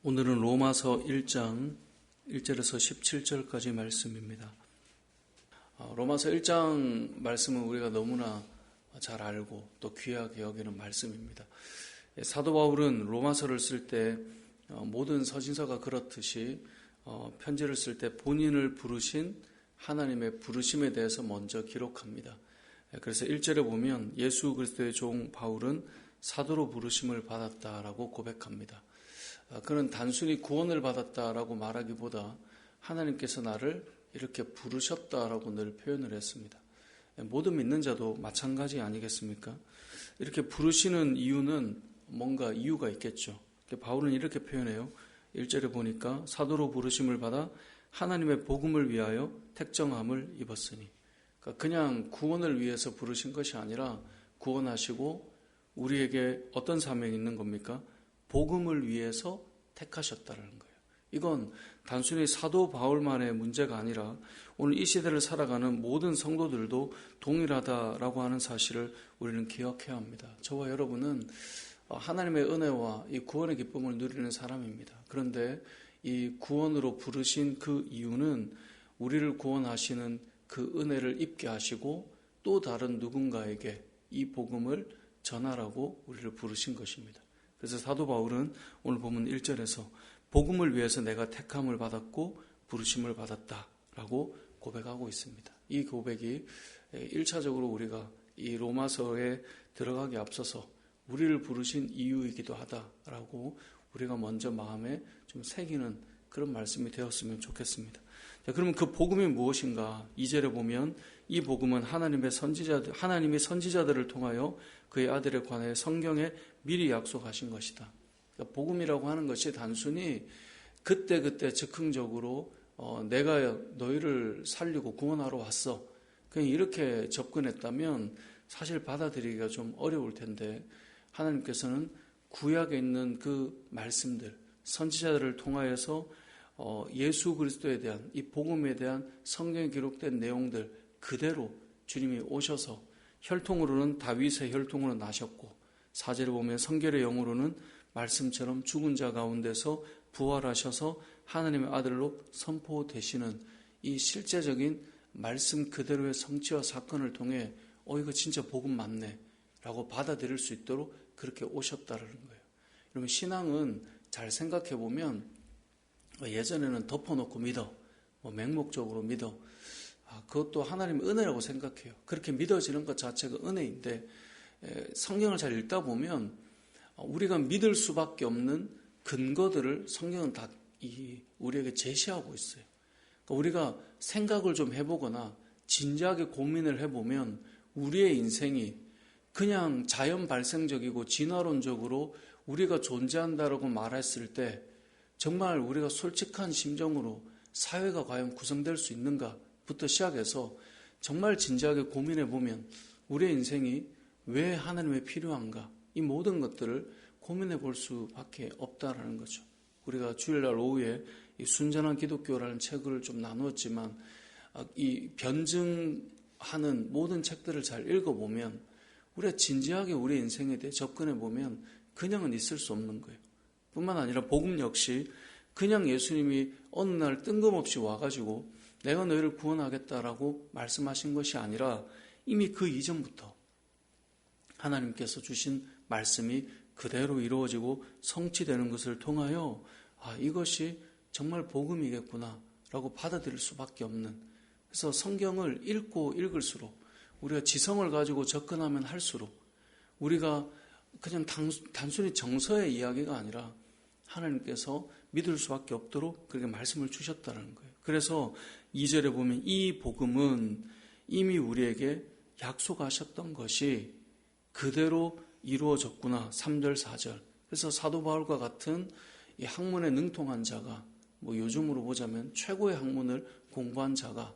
오늘은 로마서 1장 1절에서 17절까지 말씀입니다. 로마서 1장 말씀은 우리가 너무나 잘 알고 또 귀하게 여기는 말씀입니다. 사도 바울은 로마서를 쓸 때 모든 서신서가 그렇듯이 편지를 쓸 때 본인을 부르신 하나님의 부르심에 대해서 먼저 기록합니다. 그래서 1절에 보면 예수 그리스도의 종 바울은 사도로 부르심을 받았다라고 고백합니다. 그는 단순히 구원을 받았다라고 말하기보다 하나님께서 나를 이렇게 부르셨다라고 늘 표현을 했습니다. 모든 믿는 자도 마찬가지 아니겠습니까? 이렇게 부르시는 이유는 뭔가 이유가 있겠죠. 바울은 이렇게 표현해요. 1절에 보니까 사도로 부르심을 받아 하나님의 복음을 위하여 택정함을 입었으니, 그러니까 그냥 구원을 위해서 부르신 것이 아니라 구원하시고 우리에게 어떤 사명이 있는 겁니까? 복음을 위해서 택하셨다는 거예요. 이건 단순히 사도 바울만의 문제가 아니라 오늘 이 시대를 살아가는 모든 성도들도 동일하다라고 하는 사실을 우리는 기억해야 합니다. 저와 여러분은 하나님의 은혜와 이 구원의 기쁨을 누리는 사람입니다. 그런데 이 구원으로 부르신 그 이유는 우리를 구원하시는 그 은혜를 입게 하시고 또 다른 누군가에게 이 복음을 전하라고 우리를 부르신 것입니다. 그래서 사도 바울은 오늘 보면 1절에서 복음을 위해서 내가 택함을 받았고 부르심을 받았다라고 고백하고 있습니다. 이 고백이 1차적으로 우리가 이 로마서에 들어가기 앞서서 우리를 부르신 이유이기도 하다라고 우리가 먼저 마음에 좀 새기는 그런 말씀이 되었으면 좋겠습니다. 자, 그러면 그 복음이 무엇인가? 2절에 보면 이 복음은 하나님이 선지자들을 통하여 그의 아들에 관하여 성경에 미리 약속하신 것이다. 그러니까 복음이라고 하는 것이 단순히 그때 즉흥적으로 내가 너희를 살리고 구원하러 왔어, 그냥 이렇게 접근했다면 사실 받아들이기가 좀 어려울 텐데, 하나님께서는 구약에 있는 그 말씀들, 선지자들을 통하여서 예수 그리스도에 대한 이 복음에 대한 성경에 기록된 내용들 그대로 주님이 오셔서 혈통으로는 다윗의 혈통으로 나셨고, 4절에 보면 성결의 영으로는 말씀처럼 죽은 자 가운데서 부활하셔서 하나님의 아들로 선포되시는 이 실제적인 말씀 그대로의 성취와 사건을 통해 이거 진짜 복음 맞네 라고 받아들일 수 있도록 그렇게 오셨다는 거예요. 여러분, 신앙은 잘 생각해 보면 예전에는 덮어놓고 믿어, 맹목적으로 믿어, 그것도 하나님의 은혜라고 생각해요. 그렇게 믿어지는 것 자체가 은혜인데, 성경을 잘 읽다 보면 우리가 믿을 수밖에 없는 근거들을 성경은 다 우리에게 제시하고 있어요. 그러니까 우리가 생각을 좀 해보거나 진지하게 고민을 해보면 우리의 인생이 그냥 자연 발생적이고 진화론적으로 우리가 존재한다라고 말했을 때 정말 우리가 솔직한 심정으로 사회가 과연 구성될 수 있는가부터 시작해서 정말 진지하게 고민해 보면 우리의 인생이 왜 하나님이 필요한가, 이 모든 것들을 고민해 볼 수밖에 없다라는 거죠. 우리가 주일날 오후에 이 순전한 기독교라는 책을 좀 나누었지만 이 변증하는 모든 책들을 잘 읽어보면 우리가 진지하게 우리 인생에 대해 접근해 보면 그냥은 있을 수 없는 거예요. 뿐만 아니라 복음 역시 그냥 예수님이 어느 날 뜬금없이 와가지고 내가 너희를 구원하겠다라고 말씀하신 것이 아니라 이미 그 이전부터 하나님께서 주신 말씀이 그대로 이루어지고 성취되는 것을 통하여 이것이 정말 복음이겠구나 라고 받아들일 수밖에 없는, 그래서 성경을 읽고 읽을수록 우리가 지성을 가지고 접근하면 할수록 우리가 그냥 단순히 정서의 이야기가 아니라 하나님께서 믿을 수밖에 없도록 그렇게 말씀을 주셨다는 거예요. 그래서 2절에 보면 이 복음은 이미 우리에게 약속하셨던 것이 그대로 이루어졌구나. 3절, 4절. 그래서 사도 바울과 같은 이 학문에 능통한 자가, 요즘으로 보자면 최고의 학문을 공부한 자가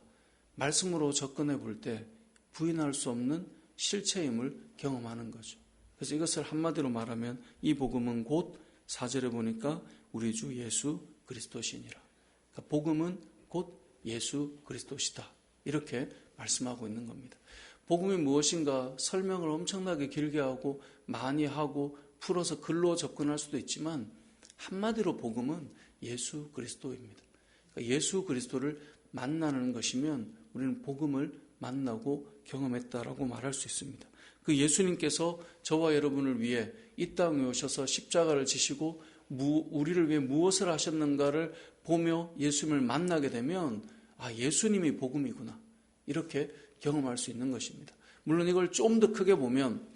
말씀으로 접근해 볼 때 부인할 수 없는 실체임을 경험하는 거죠. 그래서 이것을 한마디로 말하면 이 복음은 곧 4절에 보니까 우리 주 예수 그리스도시니라. 그러니까 복음은 곧 예수 그리스도시다. 이렇게 말씀하고 있는 겁니다. 복음이 무엇인가 설명을 엄청나게 길게 하고 많이 하고 풀어서 글로 접근할 수도 있지만 한마디로 복음은 예수 그리스도입니다. 그러니까 예수 그리스도를 만나는 것이면 우리는 복음을 만나고 경험했다라고 말할 수 있습니다. 그 예수님께서 저와 여러분을 위해 이 땅에 오셔서 십자가를 지시고 우리를 위해 무엇을 하셨는가를 보며 예수님을 만나게 되면 예수님이 복음이구나, 이렇게 경험할 수 있는 것입니다. 물론 이걸 좀 더 크게 보면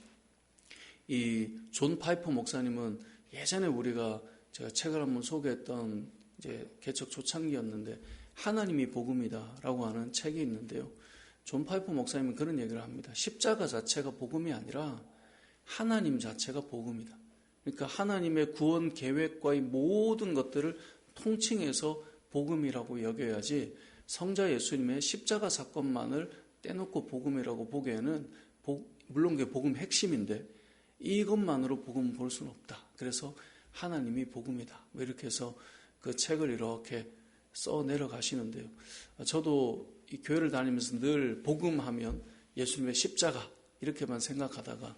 이 존 파이퍼 목사님은 예전에 제가 책을 한번 소개했던 이제 개척 초창기였는데 하나님이 복음이다라고 하는 책이 있는데요. 존 파이퍼 목사님은 그런 얘기를 합니다. 십자가 자체가 복음이 아니라 하나님 자체가 복음이다. 그러니까 하나님의 구원 계획과의 모든 것들을 통칭해서 복음이라고 여겨야지 성자 예수님의 십자가 사건만을 떼놓고 복음이라고 보기에는 물론 그게 복음 핵심인데 이것만으로 복음을 볼 수는 없다. 그래서 하나님이 복음이다. 이렇게 해서 그 책을 이렇게 써 내려가시는데요. 저도 이 교회를 다니면서 늘 복음하면 예수님의 십자가 이렇게만 생각하다가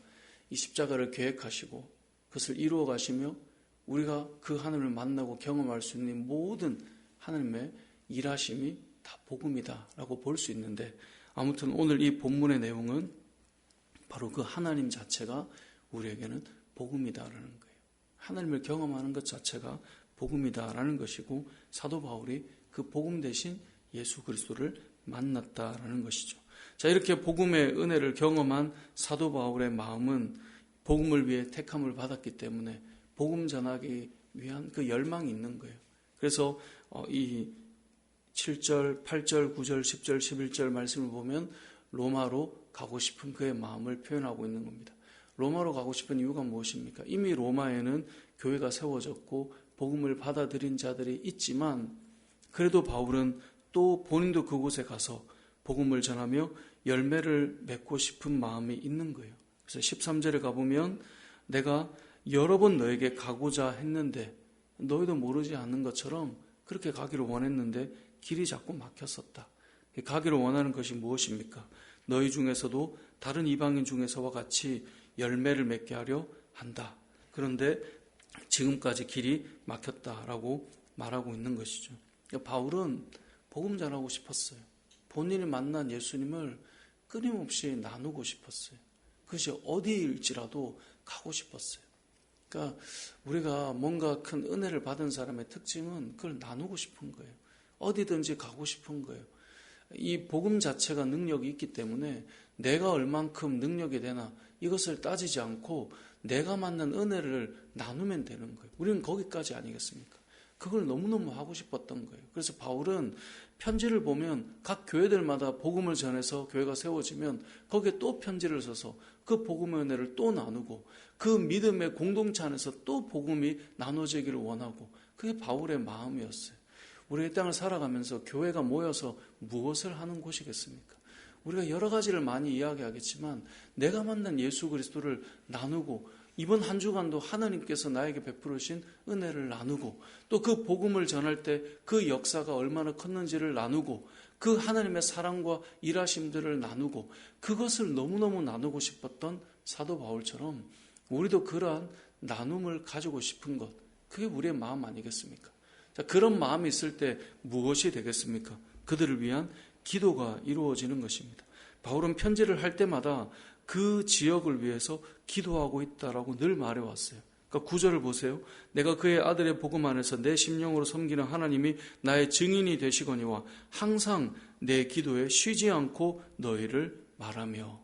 이 십자가를 계획하시고 그것을 이루어 가시며 우리가 그 하나님을 만나고 경험할 수 있는 모든 하나님의 일하심이 다 복음이다라고 볼 수 있는데, 아무튼 오늘 이 본문의 내용은 바로 그 하나님 자체가 우리에게는 복음이다라는 거예요. 하나님을 경험하는 것 자체가 복음이다라는 것이고, 사도 바울이 그 복음 대신 예수 그리스도를 만났다라는 것이죠. 자, 이렇게 복음의 은혜를 경험한 사도 바울의 마음은 복음을 위해 택함을 받았기 때문에 복음 전하기 위한 그 열망이 있는 거예요. 그래서 이 7절, 8절, 9절, 10절, 11절 말씀을 보면 로마로 가고 싶은 그의 마음을 표현하고 있는 겁니다. 로마로 가고 싶은 이유가 무엇입니까? 이미 로마에는 교회가 세워졌고 복음을 받아들인 자들이 있지만 그래도 바울은 또 본인도 그곳에 가서 복음을 전하며 열매를 맺고 싶은 마음이 있는 거예요. 그래서 13절에 가보면 내가 여러 번 너에게 가고자 했는데 너희도 모르지 않는 것처럼 그렇게 가기를 원했는데 길이 자꾸 막혔었다. 가기를 원하는 것이 무엇입니까? 너희 중에서도 다른 이방인 중에서와 같이 열매를 맺게 하려 한다. 그런데 지금까지 길이 막혔다라고 말하고 있는 것이죠. 바울은 복음 전하고 싶었어요. 본인이 만난 예수님을 끊임없이 나누고 싶었어요. 그것이 어디일지라도 가고 싶었어요. 그러니까 우리가 뭔가 큰 은혜를 받은 사람의 특징은 그걸 나누고 싶은 거예요. 어디든지 가고 싶은 거예요. 이 복음 자체가 능력이 있기 때문에 내가 얼만큼 능력이 되나 이것을 따지지 않고 내가 만난 은혜를 나누면 되는 거예요. 우리는 거기까지 아니겠습니까? 그걸 너무너무 하고 싶었던 거예요. 그래서 바울은 편지를 보면 각 교회들마다 복음을 전해서 교회가 세워지면 거기에 또 편지를 써서 그 복음의 은혜를 또 나누고 그 믿음의 공동체 안에서 또 복음이 나눠지기를 원하고, 그게 바울의 마음이었어요. 우리 이 땅을 살아가면서 교회가 모여서 무엇을 하는 곳이겠습니까? 우리가 여러 가지를 많이 이야기하겠지만 내가 만난 예수 그리스도를 나누고 이번 한 주간도 하나님께서 나에게 베풀으신 은혜를 나누고 또 그 복음을 전할 때 그 역사가 얼마나 컸는지를 나누고 그 하나님의 사랑과 일하심들을 나누고 그것을 너무너무 나누고 싶었던 사도 바울처럼 우리도 그러한 나눔을 가지고 싶은 것, 그게 우리의 마음 아니겠습니까? 자, 그런 마음이 있을 때 무엇이 되겠습니까? 그들을 위한 기도가 이루어지는 것입니다. 바울은 편지를 할 때마다 그 지역을 위해서 기도하고 있다라고 늘 말해왔어요. 그러니까 9절을 보세요. 내가 그의 아들의 복음 안에서 내 심령으로 섬기는 하나님이 나의 증인이 되시거니와 항상 내 기도에 쉬지 않고 너희를 말하며.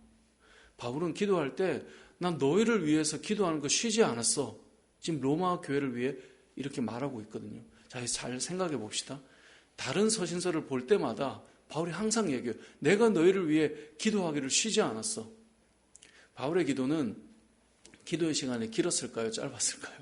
바울은 기도할 때 난 너희를 위해서 기도하는 거 쉬지 않았어. 지금 로마 교회를 위해 이렇게 말하고 있거든요. 자, 잘 생각해 봅시다. 다른 서신서를 볼 때마다 바울이 항상 얘기해요. 내가 너희를 위해 기도하기를 쉬지 않았어. 바울의 기도는 기도의 시간이 길었을까요? 짧았을까요?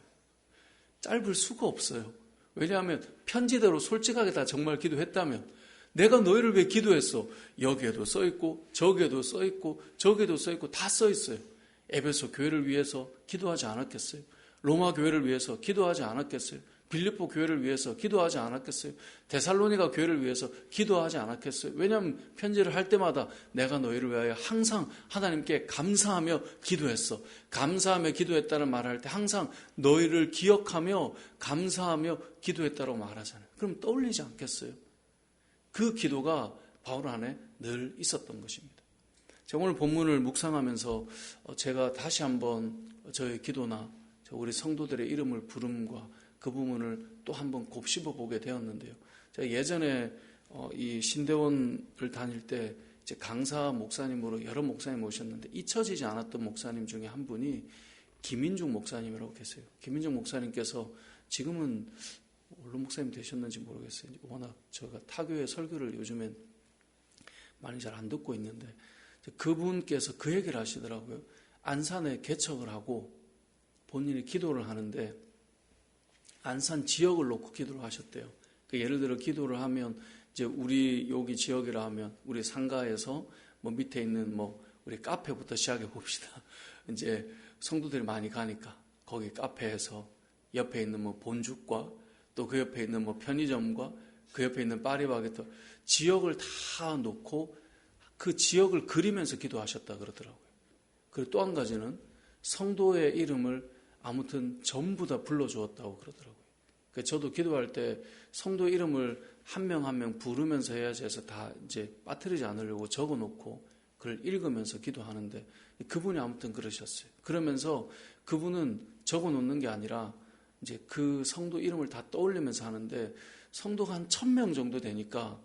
짧을 수가 없어요. 왜냐하면 편지대로 솔직하게 다 정말 기도했다면 내가 너희를 위해 기도했어. 여기에도 써있고 저기에도 써있고 저기에도 써있고 다 써있어요. 에베소 교회를 위해서 기도하지 않았겠어요? 로마 교회를 위해서 기도하지 않았겠어요? 빌립보 교회를 위해서 기도하지 않았겠어요? 데살로니가 교회를 위해서 기도하지 않았겠어요? 왜냐하면 편지를 할 때마다 내가 너희를 위하여 항상 하나님께 감사하며 기도했어. 감사하며 기도했다는 말을 할 때 항상 너희를 기억하며 감사하며 기도했다고 말하잖아요. 그럼 떠올리지 않겠어요? 그 기도가 바울 안에 늘 있었던 것입니다. 제가 오늘 본문을 묵상하면서 제가 다시 한번 저의 기도나 우리 성도들의 이름을 부름과 그 부분을 또 한번 곱씹어 보게 되었는데요. 제가 예전에 이 신대원을 다닐 때 이제 강사 목사님으로 여러 목사님 모셨는데 잊혀지지 않았던 목사님 중에 한 분이 김인중 목사님이라고 계세요. 김인중 목사님께서 지금은 원로 목사님 되셨는지 모르겠어요. 워낙 제가 타교의 설교를 요즘엔 많이 잘 안 듣고 있는데 그분께서 그 얘기를 하시더라고요. 안산에 개척을 하고 본인이 기도를 하는데 안산 지역을 놓고 기도를 하셨대요. 예를 들어 기도를 하면 이제 우리 여기 지역이라 하면 우리 상가에서 뭐 밑에 있는 뭐 우리 카페부터 시작해 봅시다. 이제 성도들이 많이 가니까 거기 카페에서 옆에 있는 뭐 본죽과 또 그 옆에 있는 뭐 편의점과 그 옆에 있는 파리바게트 지역을 다 놓고 그 지역을 그리면서 기도하셨다 그러더라고요. 그리고 또 한 가지는 성도의 이름을 아무튼 전부 다 불러주었다고 그러더라고요. 저도 기도할 때 성도 이름을 한 명 한 명 부르면서 해야지 해서 다 이제 빠뜨리지 않으려고 적어놓고 그걸 읽으면서 기도하는데 그분이 아무튼 그러셨어요. 그러면서 그분은 적어놓는 게 아니라 이제 그 성도 이름을 다 떠올리면서 하는데 성도가 한 1000명 정도 되니까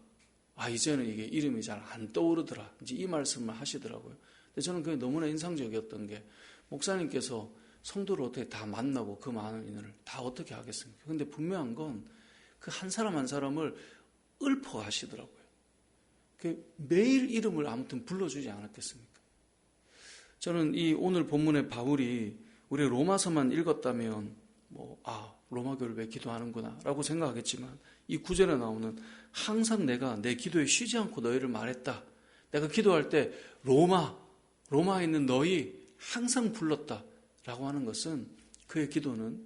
이제는 이게 이름이 잘 안 떠오르더라. 이제 이 말씀을 하시더라고요. 근데 저는 그게 너무나 인상적이었던 게 목사님께서 성도를 어떻게 다 만나고 그 많은 인원을 다 어떻게 하겠습니까? 근데 분명한 건 그 한 사람 한 사람을 읊어 가시더라고요. 매일 이름을 아무튼 불러주지 않았겠습니까? 저는 이 오늘 본문의 바울이 우리 로마서만 읽었다면 로마교를 왜 기도하는구나 라고 생각하겠지만 이 구절에 나오는 항상 내가 내 기도에 쉬지 않고 너희를 말했다. 내가 기도할 때 로마에 있는 너희 항상 불렀다 라고 하는 것은 그의 기도는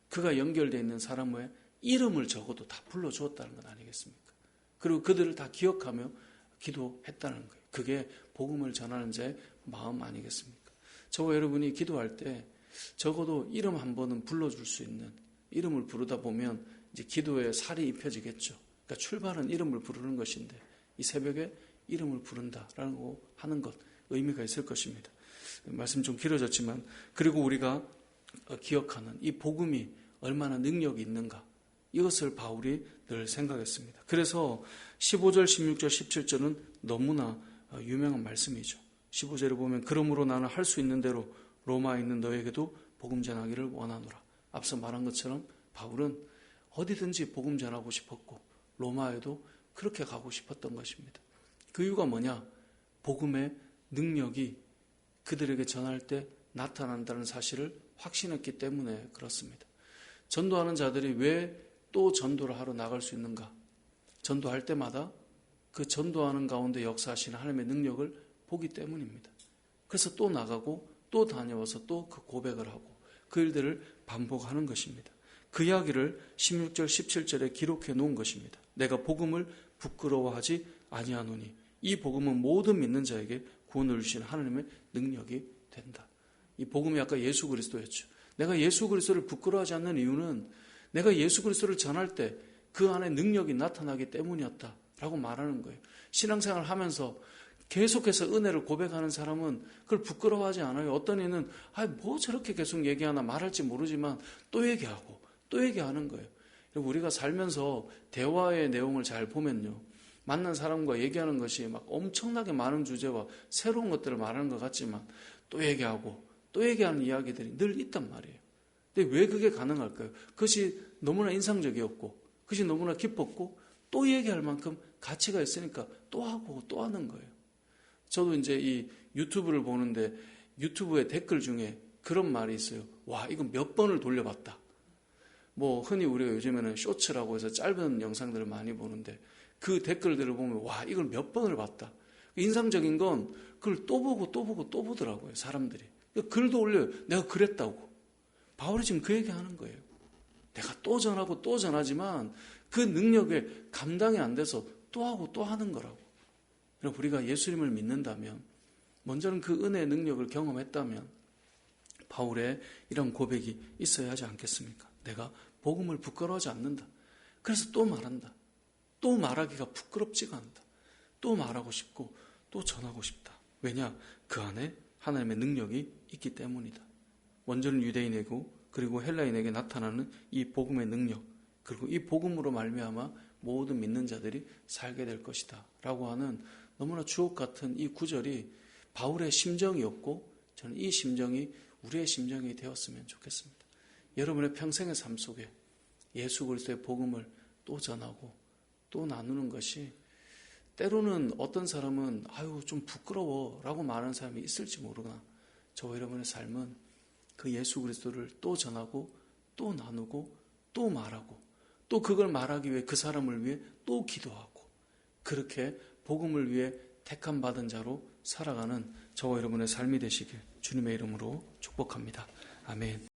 그가 연결되어 있는 사람의 이름을 적어도 다 불러주었다는 것 아니겠습니까? 그리고 그들을 다 기억하며 기도했다는 거예요. 그게 복음을 전하는 자의 마음 아니겠습니까? 저와 여러분이 기도할 때 적어도 이름 한 번은 불러줄 수 있는 이름을 부르다 보면 이제 기도에 살이 입혀지겠죠. 그러니까 출발은 이름을 부르는 것인데 이 새벽에 이름을 부른다라고 하는 것 의미가 있을 것입니다. 말씀 좀 길어졌지만 그리고 우리가 기억하는 이 복음이 얼마나 능력이 있는가 이것을 바울이 늘 생각했습니다. 그래서 15절, 16절, 17절은 너무나 유명한 말씀이죠. 15절에 보면 그러므로 나는 할 수 있는 대로 로마에 있는 너에게도 복음 전하기를 원하노라. 앞서 말한 것처럼 바울은 어디든지 복음 전하고 싶었고 로마에도 그렇게 가고 싶었던 것입니다. 그 이유가 뭐냐? 복음의 능력이 그들에게 전할 때 나타난다는 사실을 확신했기 때문에 그렇습니다. 전도하는 자들이 왜 또 전도를 하러 나갈 수 있는가? 전도할 때마다 그 전도하는 가운데 역사하시는 하나님의 능력을 보기 때문입니다. 그래서 또 나가고 또 다녀와서 또 그 고백을 하고 그 일들을 반복하는 것입니다. 그 이야기를 16절, 17절에 기록해 놓은 것입니다. 내가 복음을 부끄러워하지 아니하노니 이 복음은 모든 믿는 자에게 구원을 주시는 하나님의 능력이 된다. 이 복음이 아까 예수 그리스도였죠. 내가 예수 그리스도를 부끄러워하지 않는 이유는 내가 예수 그리스도를 전할 때 그 안에 능력이 나타나기 때문이었다라고 말하는 거예요. 신앙생활을 하면서 계속해서 은혜를 고백하는 사람은 그걸 부끄러워하지 않아요. 어떤 이는 뭐 저렇게 계속 얘기하나 말할지 모르지만 또 얘기하고 또 얘기하는 거예요. 우리가 살면서 대화의 내용을 잘 보면요. 만난 사람과 얘기하는 것이 막 엄청나게 많은 주제와 새로운 것들을 말하는 것 같지만 또 얘기하고 또 얘기하는 이야기들이 늘 있단 말이에요. 근데 왜 그게 가능할까요? 그것이 너무나 인상적이었고 그것이 너무나 깊었고 또 얘기할 만큼 가치가 있으니까 또 하고 또 하는 거예요. 저도 이제 이 유튜브를 보는데 유튜브의 댓글 중에 그런 말이 있어요. 와, 이거 몇 번을 돌려봤다. 뭐 흔히 우리가 요즘에는 쇼츠라고 해서 짧은 영상들을 많이 보는데 그 댓글들을 보면 와, 이걸 몇 번을 봤다. 인상적인 건 그걸 또 보고 또 보고 또 보더라고요. 사람들이. 글도 올려요. 내가 그랬다고. 바울이 지금 그 얘기하는 거예요. 내가 또 전하고 또 전하지만 그 능력에 감당이 안 돼서 또 하고 또 하는 거라고. 그럼 우리가 예수님을 믿는다면, 먼저는 그 은혜의 능력을 경험했다면 바울의 이런 고백이 있어야 하지 않겠습니까? 내가 복음을 부끄러워하지 않는다. 그래서 또 말한다. 또 말하기가 부끄럽지가 않다. 또 말하고 싶고 또 전하고 싶다. 왜냐? 그 안에 하나님의 능력이 있기 때문이다. 먼저는 유대인이고 그리고 헬라인에게 나타나는 이 복음의 능력, 그리고 이 복음으로 말미암아 모든 믿는 자들이 살게 될 것이다 라고 하는 너무나 주옥 같은 이 구절이 바울의 심정이었고, 저는 이 심정이 우리의 심정이 되었으면 좋겠습니다. 여러분의 평생의 삶 속에 예수 그리스도의 복음을 또 전하고 또 나누는 것이, 때로는 어떤 사람은 아유 좀 부끄러워 라고 말하는 사람이 있을지 모르나, 저와 여러분의 삶은 그 예수 그리스도를 또 전하고 또 나누고 또 말하고 또 그걸 말하기 위해 그 사람을 위해 또 기도하고, 그렇게 복음을 위해 택함 받은 자로 살아가는 저와 여러분의 삶이 되시길 주님의 이름으로 축복합니다. 아멘.